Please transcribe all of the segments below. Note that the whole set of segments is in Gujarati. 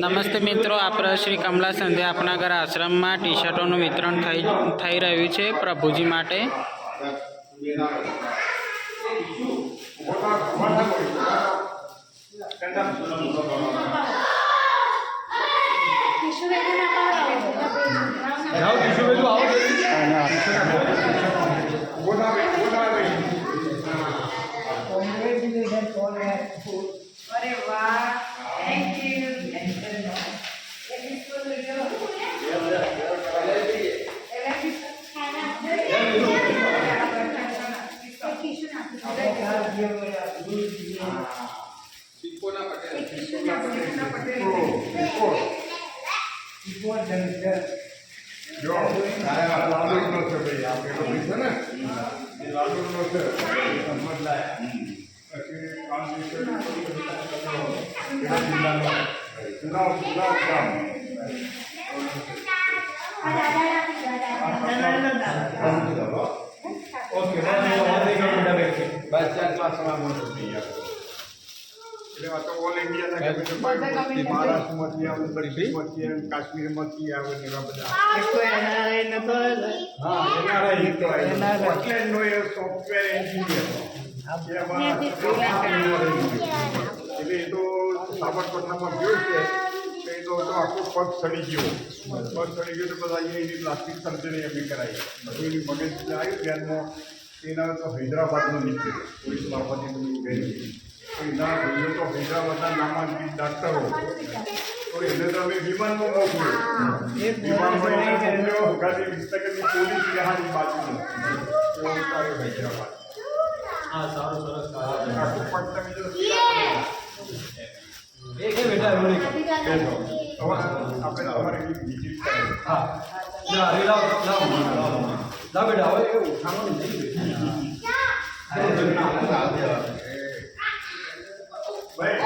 નમસ્તે મિત્રો, આપણે શ્રી કમલા સંધ્યા આપણા ઘર આશ્રમમાં ટી શર્ટોનું વિતરણ થઈ રહ્યું છે પ્રભુજી માટે. अरे वाह, थैंक यू। જો લાડુ છે ભાઈ આ પેલો છે ને એ લાડુ છે સમજલાય પછી કામ ઓકે બસ 4 ક્લાસમાં મોટું થઈ ગયા એટલે આ તો ઓલ ઇન્ડિયાના મહારાષ્ટ્રમાંથી આવે દિલ્હીમાંથી આવે કાશ્મીરમાંથી આવે ને એવા બધા સ્કોટલેન્ડનો એ સોફ્ટવેર એન્જિનિયર એટલે એ તો સાબરકાંઠામાં ગયો છે એ તો આખો પગ સડી ગયો તો બધા અહીંયા એની પ્લાસ્ટિક સર્જરી અમે કરાવી બધું એની મગજ આવ્યું ધ્યાનમાં એના તો હૈદરાબાદનો નીકળ્યો પોલીસ બાબતની ગઈ એના ભાઈઓ તો હૈદરાબાદના નામાંકિત ડાક્ટરો તો એને તો અમે વિમાનમાં મોકલ્યો વિમાનમાં ગાડી વિસ્તારની પોલીસ જહાજની બાજુમાં હૈદરાબાદ. હા સારું સરસ આખું પગ તમે જો આપણે તમારે વિઝિટ કરીએ. હા બેટા હવે એવું ખાવાનું નહીં ભાઈ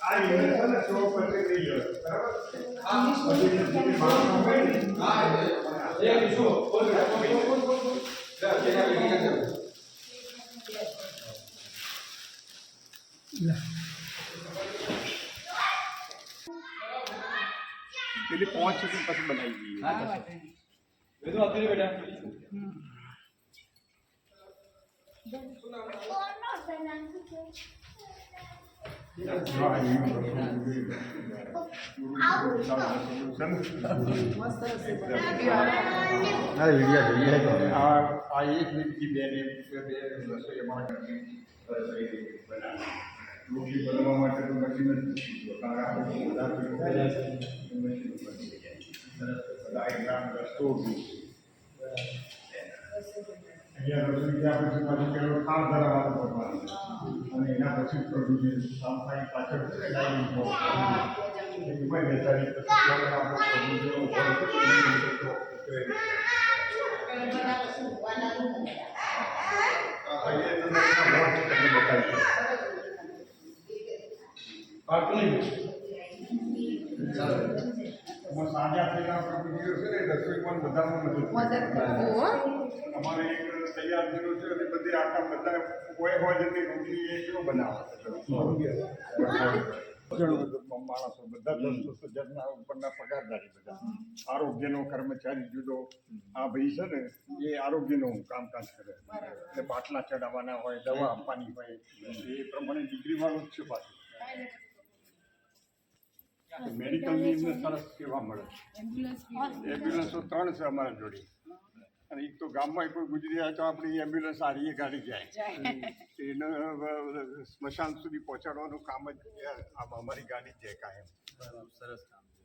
આ યુનિટ છે ને 100% લઈ લો બરાબર. હા પેલી 5 સુધી પછી બનાવી દઈએ. બધું આપી બેટા. આ એક વીકથી બે રસોઈ અમારા ઘરની રોટલી બનાવવા માટે તો મશીન જ રસ્તો અહીંયા રસોઈ ગયા પછી પાછું પેલો ખાવ ધરાવવાનો ભરવાનો અને એના પછી પ્રોડ્યુસ સામસાઈ પાછળ છે ડાઇનિંગ હોલ એમાં બેસાડી પછી સાંજે આપેલા પ્રભુજીઓ છે ને રસોઈ પણ બધામાં મદદ અમારે એક તૈયાર થયેલો છે અને બધે આખા બધા કોઈ હોય જતી રોટલી એ કેવો બનાવે માણસો બધા 10,000 ઉપરના પગારદારી બધા આરોગ્યનો કર્મચારી જુદો આ ભાઈ છે ને એ આરોગ્યનું કામકાજ કરે એટલે બાટલા ચડાવવાના હોય દવા આપવાની હોય એ પ્રમાણે ડિગ્રીવાળું જ છે પાછું. મેડિકલની એમને સરસ સેવા મળે. એમ્બ્યુલન્સો 3 છે અમારા જોડે અને એક તો ગામમાં કોઈ ગુજરી જાય તો આપણી એમ્બ્યુલન્સ સારી ગાડી જાય એને સ્મશાન સુધી પહોંચાડવાનું કામ જ અમારી ગાડી જ જાય કાયમ. સરસ કામ છે.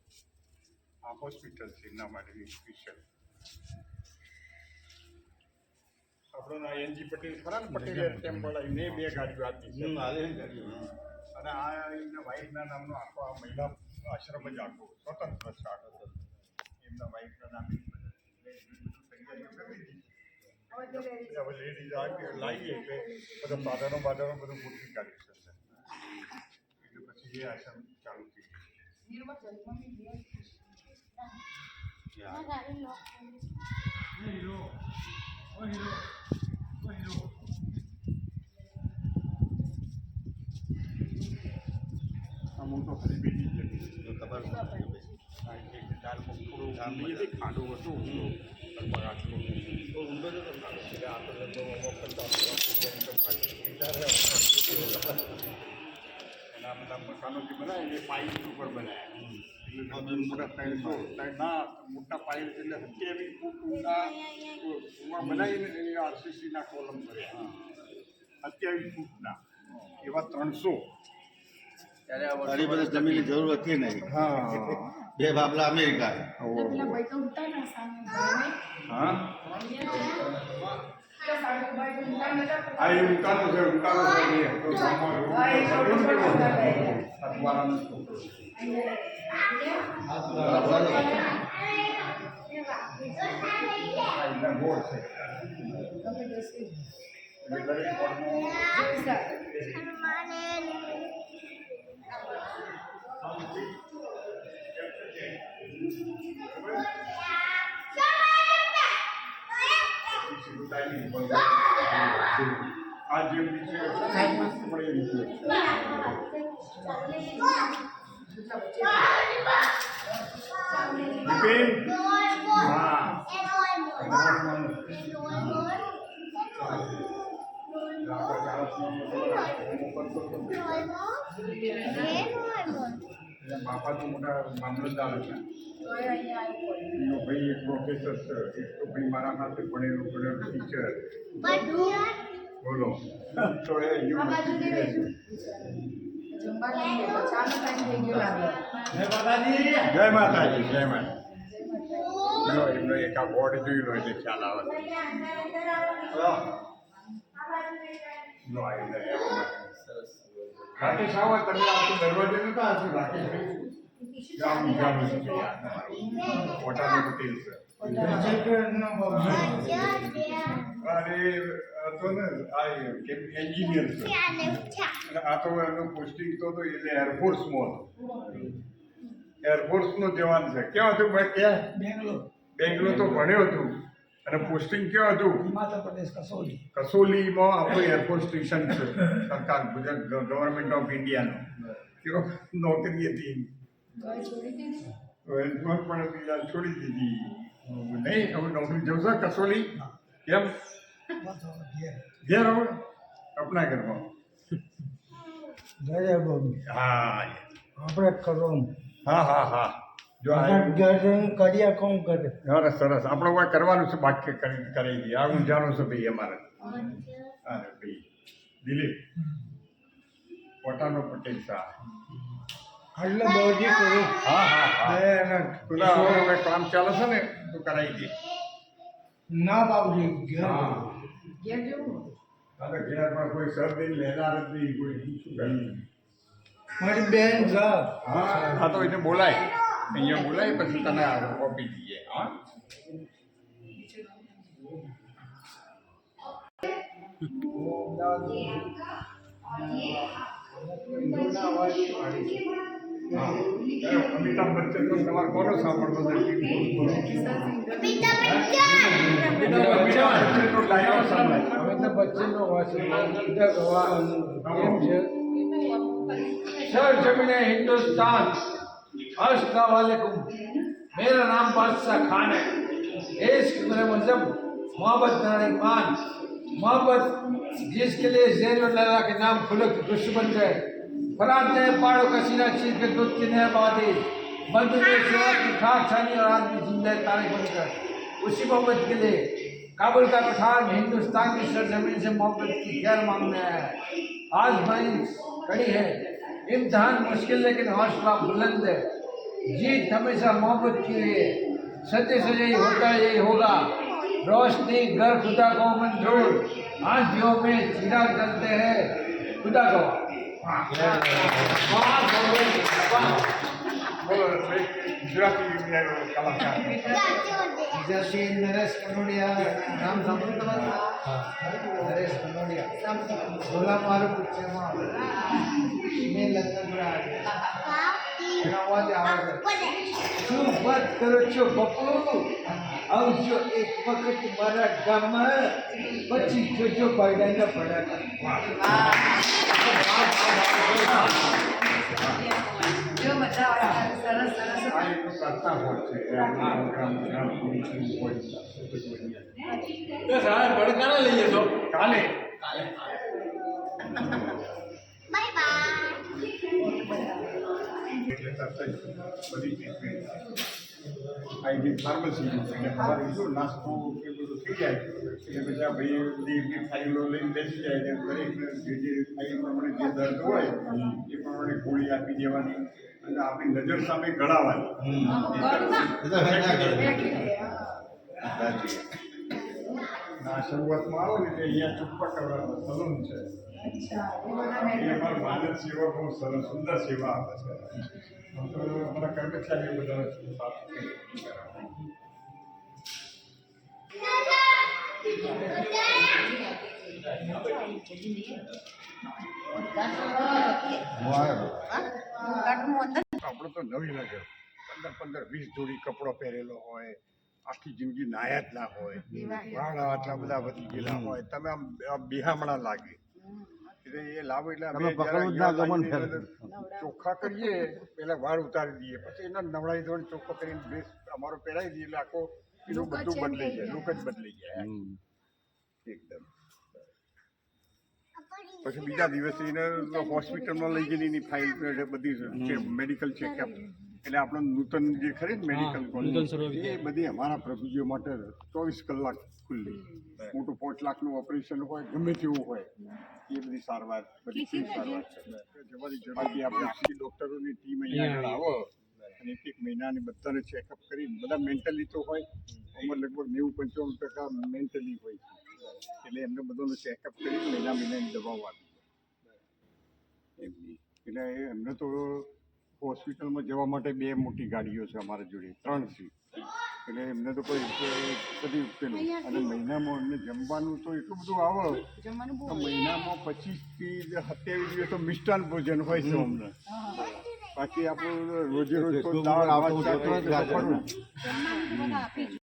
આ હોસ્પિટલ છે એના માટેની સ્પેશિયલ. આપણો એનજી પટેલ ખરા ને પટેલે ટેમ્પલ આવીને 2 ગાડીઓ આપી છે અને આ એમના વાઇફના નામનો આખો આ મહિલા આશ્રમ જ આખો સ્વતંત્ર છે આખો એમના વાઇફના નામે હવે લેડીઝ લાવીએ એટલે બધા સાધનો બધું ગોઠવી કાઢ્યું છે એટલે પછી એ આશ્રમ ચાલુ થઈ ગયું. હું તો ખાલી બીજી જતી દાળમાં થોડું ખાડું હતું લગભગ આટલું ઊંડો જ હતો એટલે આ તો લગભગ એના બધા મકાનો જે બનાવે એ પાઇપ ઉપર બનાવ્યા એટલે મોટા 300 મોટા પાઇપ એટલે 27 ફૂટ ઊંડા બનાવીને એ આરસીસીના કોલમ કર્યા 27 ફૂટના એવા 300 તારી બધી જમીનની જરૂર હતી નહીં. હા બે બાબલા અમેરિકા. હા આ એ ઉતારો છે તો ગામમાં આ જે વિશે આપણે બિપિન હા બાપા તો મોટા મામલતદાર હતા એનો ભાઈ એક પ્રોફેસર છે એક તો ભાઈ મારા સાથે ભણેલો ટીચર બોલો તો એ જય માતાજી જય માતા એમનો એક આ બોર્ડ જોઈ લો એટલે ખ્યાલ આવે રાકેશ આવો તમે આખું દરવાજે નતા હશો રાકેશભાઈ ગામ ગામ છે મોટા પટેલ છે અરે તો ને આ એન્જિનિયર છે અને આ તો એનું પોસ્ટિંગ તો એટલે એરફોર્સમાં હતું એરફોર્સનો જવાન છે ક્યાં હતું ભાઈ ક્યાં બેંગ્લોર તો ભણ્યો હતું અને પોસ્ટિંગ ક્યાં હતું હિમાચલ પ્રદેશ કસોલીમાં આપણું એરફોર્સ સ્ટેશન છે સરકાર ગુજરાત ગવર્મેન્ટ ઓફ ઇન્ડિયાનો કેવો નોકરી હતી એમાં પણ બીજા છોડી દીધી નહીં હવે નોકરી જવશે કસોલી કેમ ઘેર હવે આપણા ઘરમાં હા આપણે કરો હા હા હા જો કડિયા કોમ કરે સરસ સરસ આપણે કોઈ કરવાનું છે બાકી કરી દઈએ આ હું જાણું છું ભાઈ અમારે અરે ભાઈ દિલીપ પોતાનો પટેલ શાહ એટલે બહુજી કરું હા હા હા પેલા હવે કામ ચાલે છે ને તો કરાવી દે ના બાબુજી ઘેર હા ઘેરમાં કોઈ શરદી લેનાર જ નહીં કોઈ શું કરી મારી બેન છે હા તો એને બોલાય અહીંયા બોલાય પછી તને કોપી દઈએ હા અમિતાભ બચ્ચન તો તમારે કોનો સાંભળતો અમિતાભ બચ્ચનનો અવાજ છે કેમ છે सर जमीने हिंदुस्तान अस्सलाम वालेकुम मेरा नाम बादशाह खान है इश्क मेरे मजहब मोहब्बत मेरा ईमान मोहब्बत जिसके लिए ज़ैन लला के नाम खुलक दुश्मन है फराद ने पाड़ो का सीना चीर के दूध की नहर बादी बंधु ने सेवा की खाक छानी और आदमी जिंदा तारीख बनकर उसी मोहब्बत के लिए काबुल का पठान हिंदुस्तान की सरजमीन से मोहब्बत की खैर मांगने है आज भाई कड़ी है इम्तिहान मुश्किल लेकिन हौसला बुलंद है जीत हमेशा मोहब्बत की है सत्य से यही होता है यही होगा रोशनी घर खुदा को मंजूर आंधियों में चिराग जलते हैं खुदा को ગુજરાતી કલાકાર जैसे नरेश कनोडिया नाम सांभळ्યું તમારું नरेश कनोडिया सोला मारू पूछे મેં લગ્ન એનો અવાજ આવે છે શું વાત કરો છો બપુ આવજો એક વખત મારા ગામમાં પછી જોજો ભાઈડાના ભડાકા જો બધા સરસ સરસ આ એટલું કરતા હોય છે કે ગ્રામ પોલીસનું હોય ભડકાને લઈએ છો કાલે એટલે તરત જ બધી ટ્રીટમેન્ટ આઈડી ફાર્મસી એટલે તમારે શું નાસ્તો કે બધું થઈ જાય એટલે બધા ભાઈ બધી એમની ફાઇલો લઈને બેસી જાય એટલે દરેક જે ફાઇલ પ્રમાણે જે દર્દ હોય એ પ્રમાણે ગોળી આપી દેવાની અને આપણી નજર સામે ગળાવાની ના શરૂઆતમાં આવો ને એટલે અહીંયા ચુપ્પા કરવાનો સલૂન છે એ અમારા માનદ સેવા બહુ સરસ સુંદર સેવા આપે છે અમારા કર્મચારીઓ બધા સાફ આપણે તો નવી લાગે 15-20 જોડી કપડો પહેરેલો હોય આખી જિંદગી નાયા જ ના હોય વાળ આટલા બધા વધી ગયેલા હોય તમે આમ બિહામણા લાગે એટલે એ લાવો એટલે અમે ચોખ્ખા કરીએ પેલા વાળ ઉતારી દઈએ પછી એના નવડાવી દોડ ચોખ્ખો કરીને ડ્રેસ અમારો પહેરાવી દઈએ એટલે આખો એનું બધું બદલાઈ જાય લુક જ બદલાઈ જાય એકદમ પછી બીજા દિવસે એને હોસ્પિટલમાં લઈ જઈને એની ફાઇલ બધી મેડિકલ ચેકઅપ એટલે આપણો નૂતન જે ખરી ને મેડિકલ કોલેજ એ બધી અમારા પ્રભુજીઓ માટે 24 કલાક ખુલ્લી મોટું 5 લાખનું ઓપરેશન હોય ગમે તેવું હોય એ બધી સારવાર બધી ફ્રી સારવાર છે જવાની જરૂર આપણે ડૉક્ટરોની ટીમ અહીંયા આવો અને એક મહિનાની બધાને ચેકઅપ કરી બધા મેન્ટલી તો હોય ઉંમર લગભગ 90-95% મેન્ટલી હોય છે એટલે એમને બધાનું ચેકઅપ કરી મહિનાની દવાઓ આપી એમની એટલે એમને તો હોસ્પિટલમાં જવા માટે 2 મોટી ગાડીઓ છે અમારા જોડે 3 સીટ એટલે એમને તો કોઈ બધી પેલું અને મહિનામાં એમને જમવાનું તો એટલું બધું આવે મહિનામાં 25 થી 27 દિવસ તો મિષ્ટાન ભોજન હોય છે અમને બાકી આપણું રોજે રોજ તો દાળ ભાત શાક